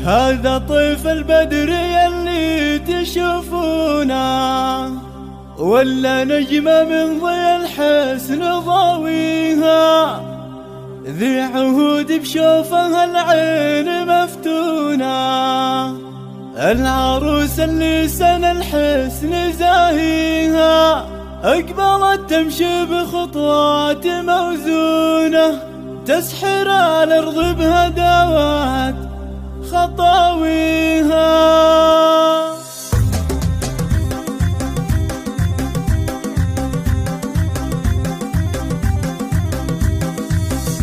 هذا طيف البدر يلي تشوفونه، ولا نجمة من ضي الحسن ضاويها، ذي عهود بشوفها العين مفتونة، العروس اللي سن الحسن زاهيها، أقبلت تمشي بخطوات موزونة، تسحر الأرض بهدوات خطاويها.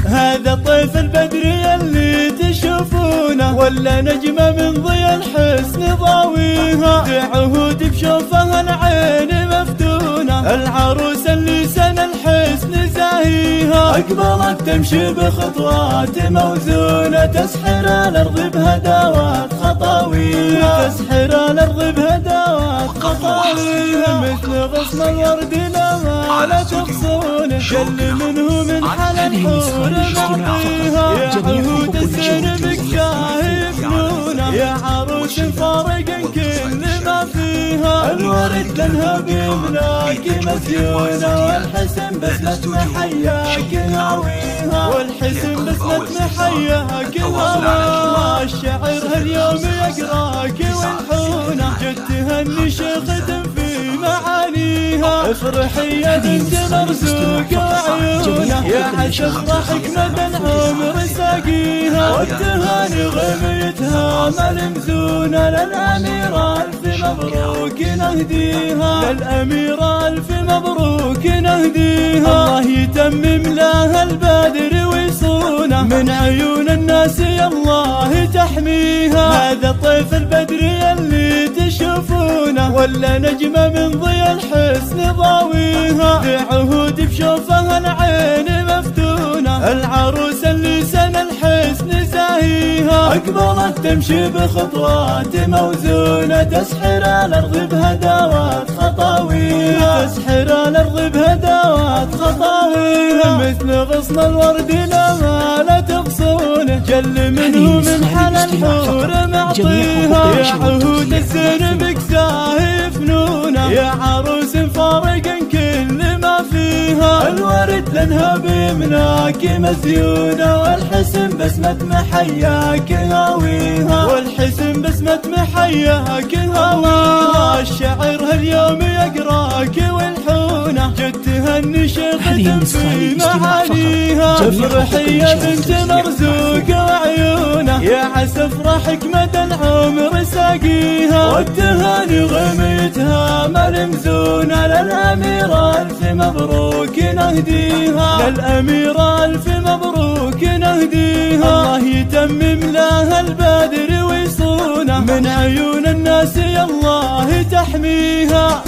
هذا طيف البدر يلي تشوفونه، ولا نجمة من ضي الحسن ضاويها، ذي عهود بشوفها العين مفتونة، العروس اللي سن الحسن زاهيها، أقبلت تمشي بخطوات موزونة، تسحر الأرض بهدوات خطاويها، تسحر الأرض بهدوات خطاويها، مثل غصن الورد لما لا تغصونه، كل منه من حل الحور معطيها، يا عهود الزين بك شاهي فنونه، يا عروس فارق كل ما فيها، الورد لانها بيملاك مسيونه، والحسن بسمة محياك هاويها، والحسن بسمة محياك هاويها، الشعر هاليوم يقراك وينحونه، جد تهني شيخة في معانيها، افرحي يا بنت مرزوق وعيونه، يا عسى افرحك مدى العمر ساقيها، والتهاني غميتها ملمزونه، للأميرة ألف مبروك نهديها، للأميرة ألف مبروك نهديها، الله يتمم لها البادر ويصونه، من عيون الناس يا الله تحميها، هذا طيف البدر يلي تشوفونه، ولا نجمة من ضي الحسن ضاويها، ذي عهود بشوفها العين مفتونة، العروس اللي سن الحسن زاهيها، أقبلت تمشي بخطوات موزونة، تسحر الأرض بهدوات خطاويها، تسحر الأرض بهدوات خطاويها، مثل غصن الورد لما لا تغصونه، جل منه من حل الحور معطيها، يا عهود الزين بك زاهي فنونه، يا عروس فارق كل ما فيها، الورد لانها بيمناك مزيونه، والحسن بسمة محياك هاويها، والحسن بسمة محياك هاويها، الشعر هاليوم يقراك وينحونه، جد تهني شيخة في معانيها، افرحي يا بنت مرزوق وعيونه، يا عسى افرحك مدى العمر ساقيها، والتهاني غميتها ملمزونه، للأميرة ألف مبروك نهديها، للأميرة ألف مبروك نهديها، الله يتمم لها البادر ويصونه، من عيون الناس يا الله تحميها.